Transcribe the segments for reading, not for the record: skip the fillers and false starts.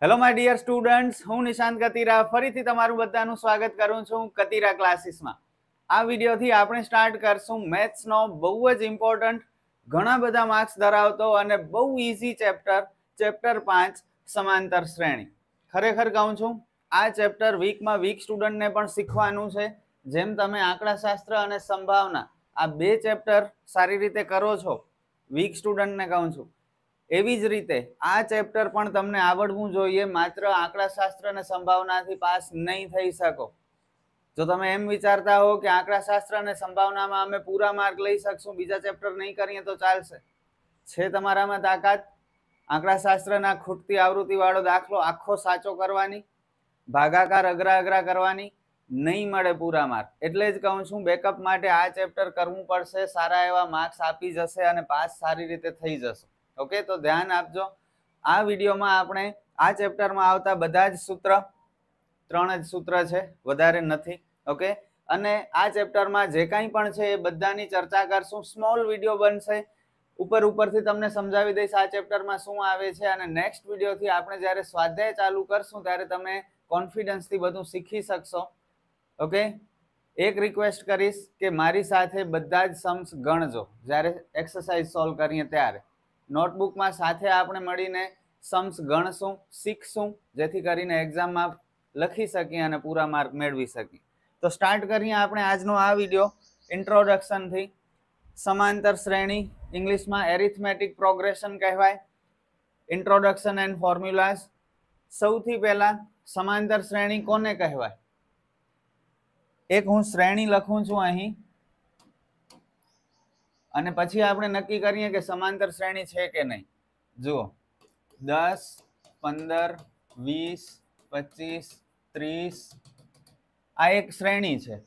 Hello my dear students, હું નિશાંત કતીરા ફરીથી તમારું બધાનું સ્વાગત કરું છું કતીરા ક્લાસીસમાં. આ વિડીયોથી આપણે સ્ટાર્ટ કરશું મેથ્સનો બહુ જ ઇમ્પોર્ટન્ટ, ઘણા બધા માર્ક્સ ધરાવતો અને બહુ ઇઝી ચેપ્ટર 5 સમાંતર શ્રેણી. ખરેખર કહું છું, આ ચેપ્ટર વીકમાં વીક સ્ટુડન્ટને પણ શીખવાનું છે. જેમ તમે આંકડાશાસ્ત્ર અને સંભાવના આ બે ચેપ્ટર સારી રીતે કરો છો, વીક સ્ટુડન્ટને કહું છું, એવી જ રીતે આ ચેપ્ટર પણ તમને આવડવું જોઈએ. માત્ર આંકડાશાસ્ત્ર અને સંભાવનાથી પાસ નહીં થઈ શકો. જો તમે એમ વિચારતા હો કે આંકડાશાસ્ત્ર અને સંભાવનામાં અમે પૂરા માર્ક લઈ શકશું, બીજા ચેપ્ટર નહીં કરીએ તો ચાલશે, છે તમારામાં તાકાત આંકડાશાસ્ત્રના ખૂટતી આવૃત્તિ વાળો દાખલો આખો સાચો કરવાની, ભાગાકાર અઘરા અઘરા કરવાની? નહીં મળે પૂરા માર્ક. એટલે જ કહું છું, બેકઅપ માટે આ ચેપ્ટર કરવું પડશે. સારા એવા માર્ક્સ આપી જશે અને પાસ સારી રીતે થઈ જશે. ઓકે, તો ધ્યાન આપજો. આ વિડીયોમાં આપણે આ ચેપ્ટરમાં આવતા બધા જ સૂત્ર, 3 જ સૂત્ર છે, વધારે નથી. ઓકે, અને આ ચેપ્ટરમાં જે કાંઈ પણ છે એ બધાની ચર્ચા કરશું. સ્મોલ વિડીયો બનશે, ઉપરથી તમને સમજાવી દઈશ આ ચેપ્ટરમાં શું આવે છે. અને નેક્સ્ટ વિડીયોથી આપણે જ્યારે સ્વાધ્યાય ચાલુ કરશું ત્યારે તમે કોન્ફિડન્સથી બધું શીખી શકશો. ઓકે, એક રિક્વેસ્ટ કરીશ કે મારી સાથે બધા જ सम्स ગણજો જ્યારે એક્સરસાઇઝ સોલ્વ કરીએ ત્યારે. નોટબુકમાં સાથે આપણે મળીને सम्स ગણશું, શીખશું, જેથી કરીને એક્ઝામમાં લખી શકીએ અને પૂરા માર્ક મેળવી શકીએ. તો સ્ટાર્ટ કરીએ આપણે આજનો આ વિડીયો ઇન્ટ્રોડક્શનથી. સમાંતર શ્રેણી ઇંગ્લિશમાં એરિથમેટિક પ્રોગ્રેશન કહેવાય. Introduction and formulas. સૌથી પહેલા સમાંતર શ્રેણી કોને કહેવાય? એક હું શ્રેણી લખું છું અહીં, અને પછી આપણે નક્કી કરીએ કે સમાંતર શ્રેણી છે કે નહીં. જુઓ, 10, 15, 20, 25, 30 આ એક શ્રેણી છે.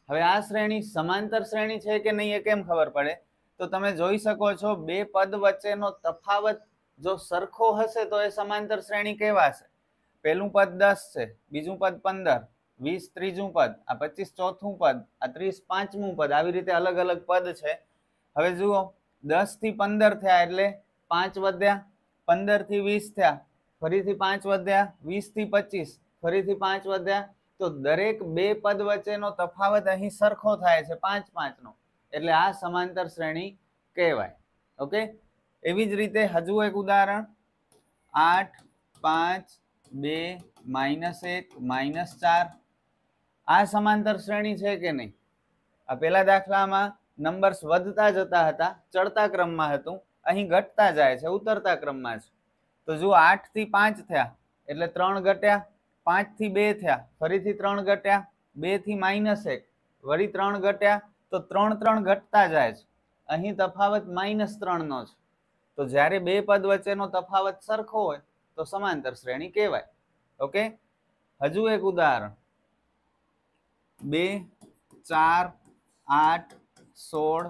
હવે આ શ્રેણી સમાંતર શ્રેણી છે કે નહીં એ કેમ ખબર પડે? તો તમે જોઈ શકો છો, બે પદ વચ્ચેનો તફાવત જો સરખો હશે તો એ સમાંતર શ્રેણી કહેવાશે. પહેલું પદ 10 છે, બીજું પદ 15, 20 ત્રીજું પદ, આ 25 ચોથું પદ, આ 30 પાંચમું પદ, આવી રીતે અલગ અલગ પદ છે. હવે જુઓ, 10 થી 15 થયા એટલે 5 વધ્યા, 15 થી 20 થયા, ફરીથી 5 વધ્યા, 20 થી 25 ફરીથી 5 વધ્યા. તો દરેક બે પદ વચ્ચેનો તફાવત અહીં સરખો થાય છે, 5 નો. એટલે આ સમાંતર શ્રેણી કહેવાય. ઓકે, એવી જ રીતે હજુ એક ઉદાહરણ, 8, 5, 2, -1, -4 આ સમાંતર શ્રેણી છે કે નહીં? આ પેલા દાખલામાં નંબર્સ વધતા જતા હતા, ચડતા ક્રમમાં હતું, અહીં ઘટતા જાય છે, ઉતરતા ક્રમમાં છે. તો જુઓ, 8 થી 5 થયા એટલે 3 ઘટ્યા, 5 થી 2 થયા ફરીથી 3 ઘટ્યા, 2 થી -1 વળી 3 ઘટ્યા, તો 3 ઘટતા જાય છે. અહીં તફાવત -3 નો છે. તો જ્યારે બે પદ વચ્ચેનો તફાવત સરખો હોય તો સમાંતર શ્રેણી કહેવાય. ઓકે, હજુ એક ઉદાહરણ, 2, 4, 8, 16,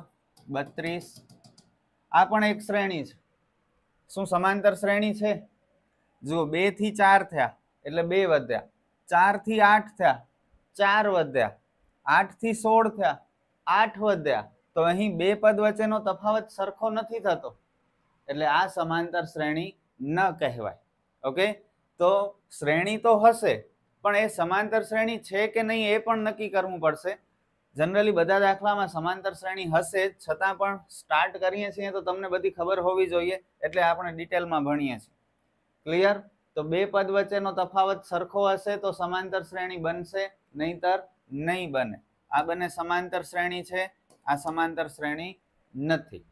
32 આ પણ એક શ્રેણી છે. શું સમાંતર શ્રેણી છે? જુઓ, 2 થી 4 થયા એટલે 2 વધ્યા, 4 થી 8 થયા 4 વધ્યા, 8 થી 16 થયા 8 વધ્યા. તો અહીં બે પદ વચ્ચેનો તફાવત સરખો નથી થતો, એટલે આ સમાંતર શ્રેણી ન કહેવાય. ઓકે, તો શ્રેણી તો હશે, પણ એ સમાંતર શ્રેણી છે કે નહીં એ પણ નક્કી કરવું પડશે. જનરલી બધા દાખલામાં સમાંતર શ્રેણી હશે, છતાં પણ સ્ટાર્ટ કરીએ છીએ તો તમને બધી ખબર હોવી જોઈએ, એટલે આપણે ડિટેલમાં ભણીએ છીએ. ક્લિયર? તો બે પદ વચ્ચેનો તફાવત સરખો હશે તો સમાંતર શ્રેણી બનશે, નહીતર નહીં બને. આ બંને સમાંતર શ્રેણી છે, આ સમાંતર શ્રેણી નથી.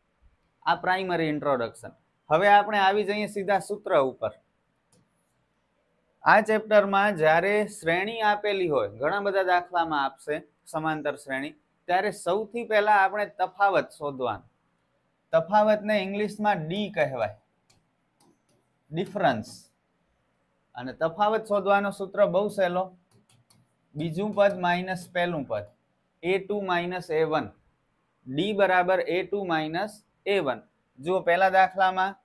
આ પ્રાઇમરી ઇન્ટ્રોડક્શન. હવે આપણે આવી જઈએ સીધા સૂત્ર ઉપર. આ ચેપ્ટરમાં જ્યારે શ્રેણી આપેલી હોય, ઘણા બધા દાખલામાં આપશે સમાંતર શ્રેણી, ત્યારે સૌથી પહેલા આપણે તફાવત શોધવાનો. તફાવતને ઇંગ્લિશમાં ડી કહેવાય, ડિફરન્સ. અને તફાવત શોધવાનો સૂત્ર બહુ સહેલો, બીજું પદ માઇનસ પહેલું પદ, a2 - a1, ડી બરાબર a2 - a1. જુઓ, પહેલા દાખલામાં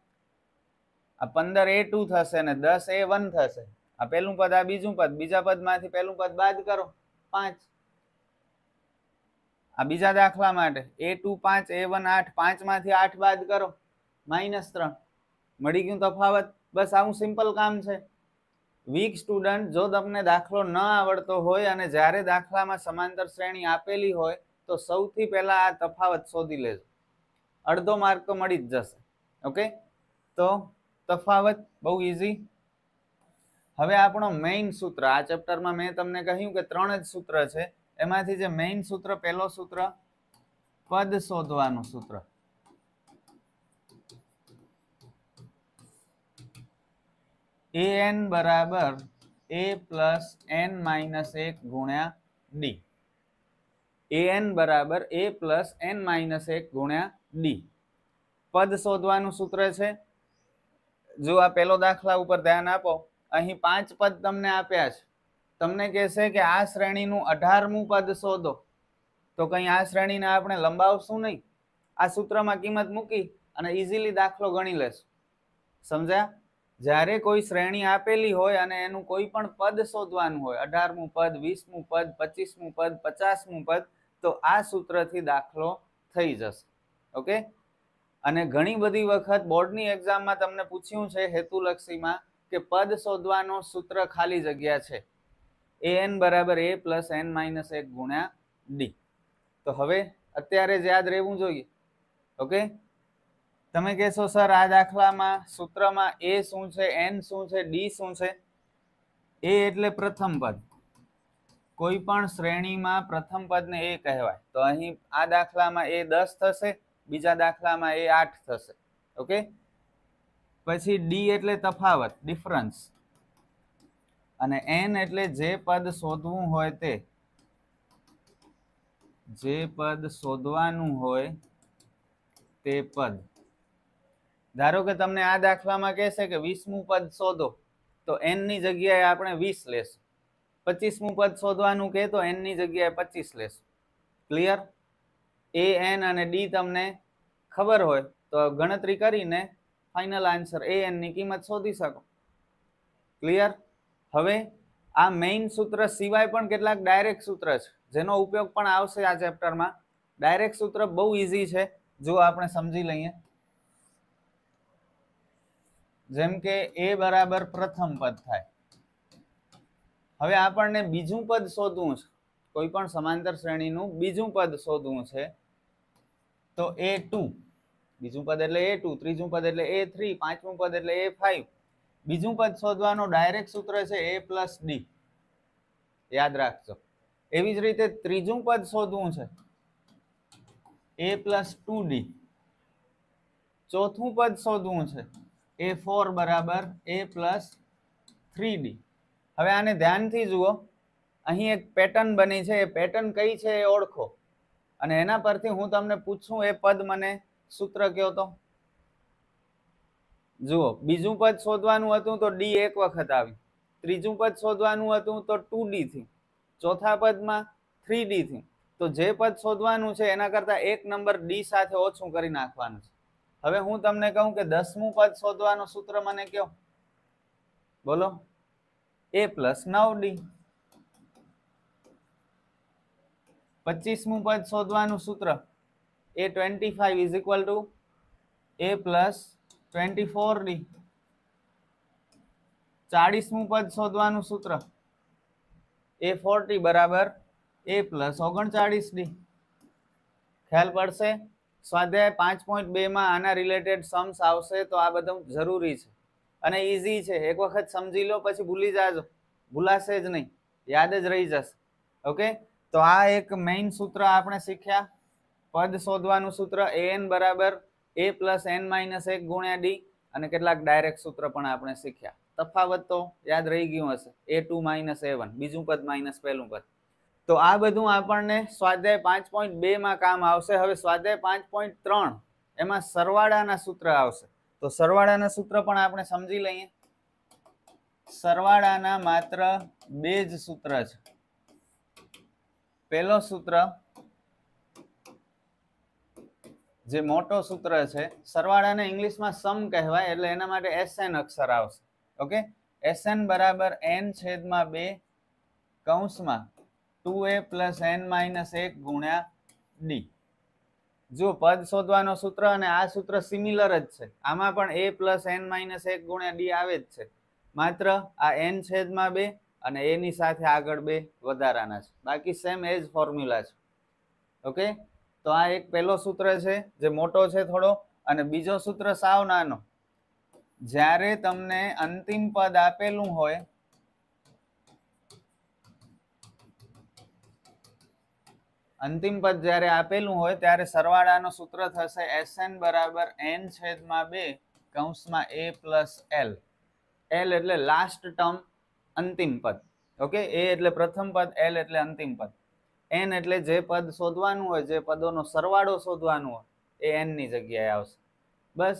આ 15 a2 થશે અને 10 a1 થશે. આ પહેલું પદ, આ બીજું પદ, બીજા પદમાંથી પહેલું પદ બાદ કરો, 5. આ બીજા દાખલા માટે a2 5, a1 8, 5 માંથી 8 બાદ કરો, -3. મળી ગયું તફાવત. બસ આવું સિમ્પલ કામ છે. વીક સ્ટુડન્ટ, જો તમને દાખલો ન આવડતો હોય અને જ્યારે દાખલામાં સમાંતર શ્રેણી આપેલી હોય તો સૌથી પહેલા આ તફાવત શોધી લેજો. અડધો માર્ક તો મળી જ જશે. ઓકે, તો તફાવત બહુ ઈઝી. હવે આપણો મેઇન સૂત્ર, આ ચેપ્ટરમાં મેં તમને કહ્યું કે 3 જ સૂત્ર છે, એમાંથી જે મેઇન સૂત્ર, પહેલો સૂત્ર પદ શોધવાનું સૂત્ર. an બરાબર a પ્લસ n માઇનસ 1 ગુણ્યા ડી. an બરાબર a પ્લસ n માઇનસ 1 ગુણ્યા ડી પદ શોધવાનું સૂત્ર છે. જો આ પહેલો દાખલા ઉપર ધ્યાન આપો, અહીં 5 પદ તમને આપ્યા છે. તમને કહેશે કે આ શ્રેણીનું 18મું પદ શોધો, તો કઈ આ શ્રેણીને આપણે લંબાવશું નહીં, આ સૂત્રમાં કિંમત મૂકી અને ઇઝીલી દાખલો ગણી લેશું. સમજ્યા? જ્યારે કોઈ શ્રેણી આપેલી હોય અને એનું કોઈ પણ પદ શોધવાનું હોય, 18મું પદ, 20મું પદ, 25મું પદ, 50મું પદ, તો આ સૂત્રથી દાખલો થઈ જશે. ઓકે, અને ઘણી બધી વખત બોર્ડની એક્ઝામમાં તમને પૂછ્યું છે હેતુલક્ષીમાં કે પદ શોધવાનો સૂત્ર ખાલી જગ્યા છે, an બરાબર a પ્લસ n માઇનસ 1 ગુણ્યા ડી. તો હવે અત્યારે જ યાદ રહેવું જોઈએ. ઓકે, તમે કહેશો સર આ દાખલામાં સૂત્રમાં a શું છે, n શું છે, d શું છે? a એટલે પ્રથમ પદ, કોઈ પણ શ્રેણીમાં પ્રથમ પદને a કહેવાય. તો અહીં આ દાખલામાં a 10 થશે, બીજા દાખલામાં a 8 થશે. ઓકે, પછી d એટલે તફાવત, ડિફરન્સ, અને n એટલે જે પદ શોધવું હોય તે, જે પદ શોધવાનું હોય તે પદ. ધારો કે તમને આ દાખલામાં કહેશે કે 20મું પદ શોધો, તો n ની જગ્યાએ આપણે 20 લેશું. 25મું પદ શોધવાનું કહે તો n ની જગ્યાએ 25 લેશું. ક્લિયર? a, n અને d તમને ખબર હોય તો ગણતરી કરીને ફાઇનલ આન્સર a, n ની કિંમત શોધી શકો. ક્લિયર? હવે આ મેઇન સૂત્ર સિવાય પણ કેટલાક ડાયરેક્ટ સૂત્ર છે, જેનો ઉપયોગ પણ આવશે આ ચેપ્ટરમાં. ડાયરેક્ટ સૂત્ર બહુ ઈઝી છે, જો આપણે સમજી લઈએ. જેમ કે a બરાબર પ્રથમ પદ થાય. હવે આપણને બીજું પદ શોધવું છે, કોઈ પણ સમાંતર શ્રેણીનું બીજું પદ શોધવું છે, તો a2. બીજું પદ એટલે a2, ત્રીજું પદ એટલે a3, પાંચમું પદ એટલે a5. બીજું પદ શોધવાનો ડાયરેક્ટ સૂત્ર છે a પ્લસ ડી. યાદ રાખજો. એવી જ રીતે ત્રીજું પદ શોધવું છે, a પ્લસ 2d. ચોથું પદ શોધવું છે, a4 બરાબર a પ્લસ 3d. હવે આને ધ્યાનથી જુઓ, અહીં એક પેટર્ન બની છે, એ પેટર્ન કઈ છે એ ઓળખો, અને એના પરથી હું તમને પૂછું એ પદ મને સૂત્ર કયો તો. જુઓ, બીજું પદ શોધવાનું હતું તો ડી એક વખત આવી, ત્રીજું પદ શોધવાનું હતું તો 2d થી, ચોથા પદમાં 3d થી. તો જે પદ શોધવાનું છે એના કરતા એક નંબર ડી સાથે ઓછું કરી નાખવાનું છે. હવે હું તમને કહું કે 10મું પદ શોધવાનું સૂત્ર મને કયો, બોલો? a plus 9d. 25મું પદ શોધવાનું સૂત્ર a25 is equal to a plus 24d. 40મું પદ શોધવાનું સૂત્ર a40 બરાબર a પ્લસ 39d. ખ્યાલ પડશે? સ્વાધ્યાય 5.2 માં આના રિલેટેડ સમ્સ આવશે, તો આ બધું જરૂરી છે અને ઈઝી છે. એક વખત સમજી લો પછી ભૂલી જાજો, ભૂલાશે જ નહીં, યાદ જ રહી જશે. ઓકે, તો આ એક મેઇન સૂત્ર આપણે શીખ્યા, પદ શોધવાનું સૂત્ર an બરાબર a પ્લસ n માઇનસ 1 ગુણ્યા ડી, અને કેટલાક ડાયરેક્ટ સૂત્ર પણ આપણે શીખ્યા. તફાવત તો યાદ રહી ગયું હશે, a2 માઇનસ a1, બીજું પદ માઇનસ પહેલું પદ. તો આ બધું આપણને સ્વાધ્યાય 5.2 માં કામ આવશે. હવે સ્વાધ્યાય 5.3 એમાં સરવાળાના સૂત્ર આવશે, તો સરવાળાના સૂત્ર પણ આપણે સમજી લઈએ. સરવાળાના માત્ર 2 જ સૂત્ર છે. પહેલો સૂત્ર, જે મોટો સૂત્ર છે, સરવાળાને ઇંગ્લિશમાં સમ કહેવાય, એટલે એના માટે SN અક્ષર આવશે. ઓકે, SN બરાબર n છેદમાં 2 કૌંસમાં 2a પ્લસ n માઇનસ 1 ગુણ્યા ડી. જો પદ શોધવાનો સૂત્ર અને આ સૂત્ર સિમિલર જ છે, આમાં પણ a પ્લસ n માઇનસ 1 ગુણ્યા ડી આવે જ છે. માત્ર આ n છેદમાં 2 અને a ની સાથે આગળ 2 વધારાના છે, બાકી સેમ એજ ફોર્મ્યુલા છે. ઓકે, તો આ એક પહેલો સૂત્ર છે જે મોટો છે થોડો, અને બીજો સૂત્ર સાવ નાનો. જ્યારે તમને અંતિમ પદ આપેલું હોય, અંતિમ પદ જ્યારે આપેલું હોય ત્યારે સરવાળાનો સૂત્ર થશે Sn બરાબર n છેદમાં 2 કૌંસમાં a પ્લસ l. l એટલે લાસ્ટ ટર્મ, અંતિમ પદ. ઓકે, a એટલે પ્રથમ પદ, l એટલે અંતિમ પદ. n એટલે જે પદ શોધવાનું હોય, જે પદોનો સરવાળો શોધવાનો હોય, એ n ની જગ્યાએ આવશે. બસ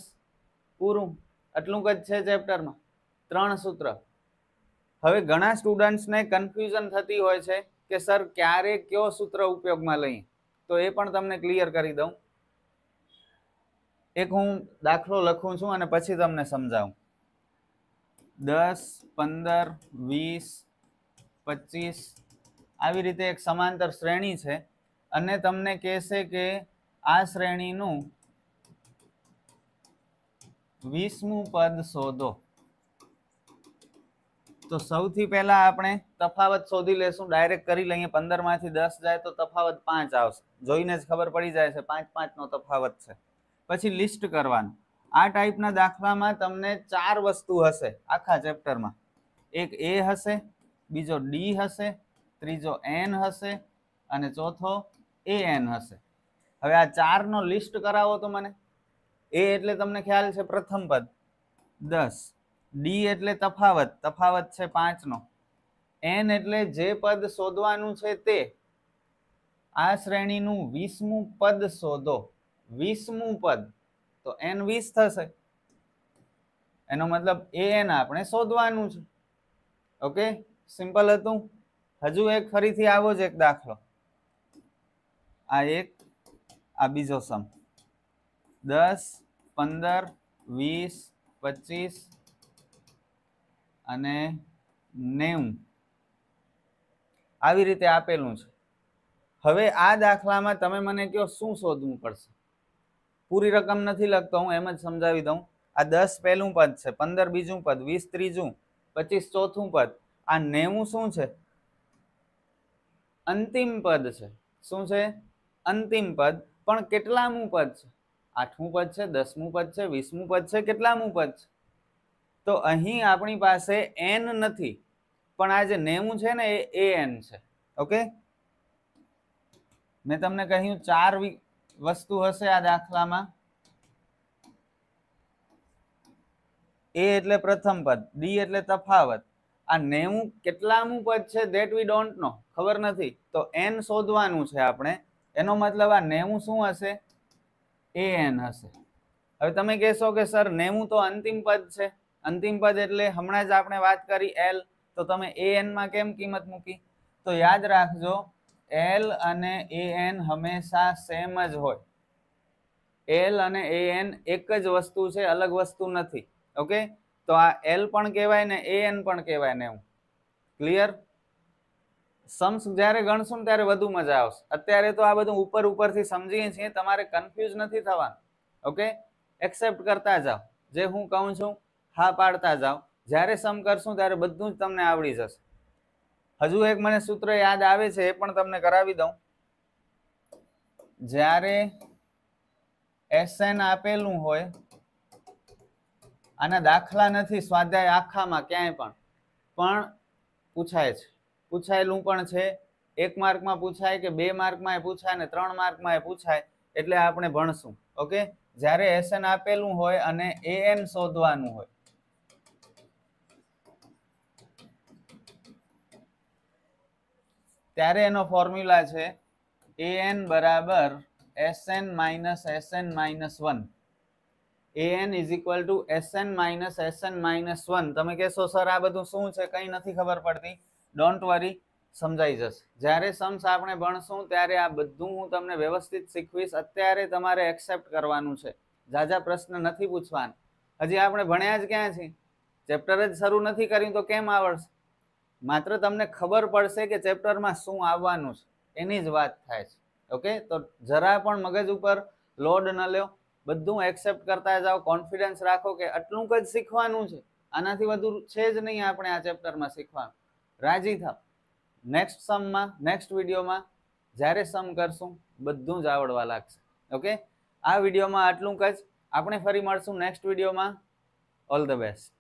પૂરું, આટલું જ છે ચેપ્ટરમાં, 3 સૂત્ર. હવે ઘણા સ્ટુડન્ટ્સને કન્ફ્યુઝન થતી હોય છે કે સર ક્યારે કયો સૂત્ર ઉપયોગમાં લઈએ, તો એ પણ તમને ક્લિયર કરી દઉં. એક હું દાખલો લખું છું અને પછી તમને સમજાવું. 10, 15, 20, 25 આવી રીતે એક સમાંતર શ્રેણી છે અને તમને કહેશે કે આ શ્રેણીનું 20મું પદ શોધો. તો સૌથી પહેલા આપણે તફાવત શોધી લેશું, ડાયરેક્ટ કરી લઈએ. 15 માંથી 10 જાય તો તફાવત 5 આવશે, જોઈને જ ખબર પડી જાય છે 5 5 નો તફાવત છે. પછી લિસ્ટ કરવાનું. આ ટાઈપના દાખલામાં તમને 4 વસ્તુ હશે આખા ચેપ્ટરમાં. એક a હશે, બીજો d હશે, ત્રીજો n હશે અને ચોથો an હશે. હવે આ 4 નો લિસ્ટ કરાવો તો મને. a એટલે તમને ખ્યાલ છે પ્રથમ પદ 10, d એટલે તફાવત, તફાવત છે 5 નો, n એટલે જે પદ શોધવાનું છે તે. આ શ્રેણીનું 20મું પદ શોધો. 20મું પદ, તો n 20 થશે, એનો મતલબ an આપણે શોધવાનું છે. ઓકે, સિમ્પલ હતું. હજુ એક ફરીથી આવો જ એક દાખલો. આ એક, આ બીજો સમ. 10, 15, 20, 25 અને 90 આવી રીતે આપેલું છે. હવે આ દાખલામાં તમે મને કહો શું શોધવું પડશે? પૂરી રકમ નથી લખતો, હું એમ જ સમજાવી દઉં. આ 10 પહેલું પદ છે, 15 બીજું પદ, 20 ત્રીજું, 25 ચોથું પદ. આ 90 શું છે? અંતિમ પદ છે. શું છે? અંતિમ પદ. પણ કેટલામું પદ છે? 8મું પદ છે, 10મું પદ છે, 20મું પદ છે, કેટલામું પદ છે? તો અહીં આપણી પાસે n નથી, પણ આ જે 90 છે ને એ an છે. ઓકે, મેં તમને કહ્યું 4 વસ્તુ હશે આ દાખલામાં. a એટલે પ્રથમ પદ, d એટલે તફાવત. આ 90 કેટલામું પદ છે ધેટ વી ડોન્ટ નો, ખબર નથી. તો n શોધવાનું છે આપણે. એનો મતલબ આ 90 શું હશે? an હશે. હવે તમે કહેશો કે સર 90 તો અંતિમ પદ છે. અંતિમ પદ એટલે હમણાં જ આપણે વાત કરી l, તો તમે an માં કેમ કિંમત મૂકી? તો યાદ રાખજો, l અને an હંમેશા સેમ જ હોય. l અને an એક જ વસ્તુ છે, અલગ વસ્તુ નથી. ઓકે, તો આ l પણ કહેવાય ને an પણ કહેવાય. 90 ક્લિયર? સમ્સ જ્યારે ગણશું ને ત્યારે વધુ મજા આવશે. અત્યારે તો આ બધું ઉપર ઉપરથી સમજીએ છીએ, તમારે કન્ફ્યુઝ નથી થવાનું. ઓકે, એક્સેપ્ટ કરતા જાઓ, જે હું કહું છું હા પાડતા જાઓ. જ્યારે સમ કરશું ત્યારે બધું જ તમને આવડી જશે. હજુ એક મને સૂત્ર યાદ આવે છે, એ પણ તમને કરાવી દઉં. જ્યારે Sn આપેલું હોય, આના દાખલા નથી સ્વાધ્યાય આખામાં ક્યાંય પણ પૂછાય છે, પૂછાયેલું પણ છે. 1 માર્કમાં પૂછાય કે 2 માર્કમાં પૂછાય ને 3 માર્કમાં પૂછાય, એટલે આપણે ભણશું. ઓકે, જ્યારે Sn આપેલું હોય અને an શોધવાનું હોય, ત્યારે એનો ફોર્મ્યુલા છે an બરાબર Sn minus Sn minus 1. an is equal to Sn minus Sn minus 1. તમે કહેશો સર આ બધું શું છે, કંઈ નથી ખબર પડતી. ડોન્ટ વરી, સમજાઈ જશે. જ્યારે સમ્સ આપણે ભણશું ત્યારે આ બધું હું તમને વ્યવસ્થિત શીખવીશ. અત્યારે તમારે એક્સેપ્ટ કરવાનું છે, ઝાઝા પ્રશ્ન નથી પૂછવાના. હજી આપણે ભણ્યા જ ક્યાં છીએ? ચેપ્ટર જ શરૂ નથી કર્યું તો કેમ આવડશે? માત્ર તમને ખબર પડશે કે ચેપ્ટરમાં શું આવવાનું છે, એની જ વાત થાય છે. ઓકે, તો જરા પણ મગજ ઉપર લોડ ન લ્યો, બધું એક્સેપ્ટ કરતા જાઓ. કોન્ફિડન્સ રાખો કે આટલું જ શીખવાનું છે, આનાથી વધુ છે જ નહીં આપણે આ ચેપ્ટરમાં શીખવાનું. રાજી થાવ. નેક્સ્ટ સમમાં, નેક્સ્ટ વિડીયોમાં જ્યારે સમ કરશું બધું જ આવડવા લાગશે. ઓકે, આ વિડીયોમાં આટલું જ. આપણે ફરી મળશું નેક્સ્ટ વિડીયોમાં. All the best.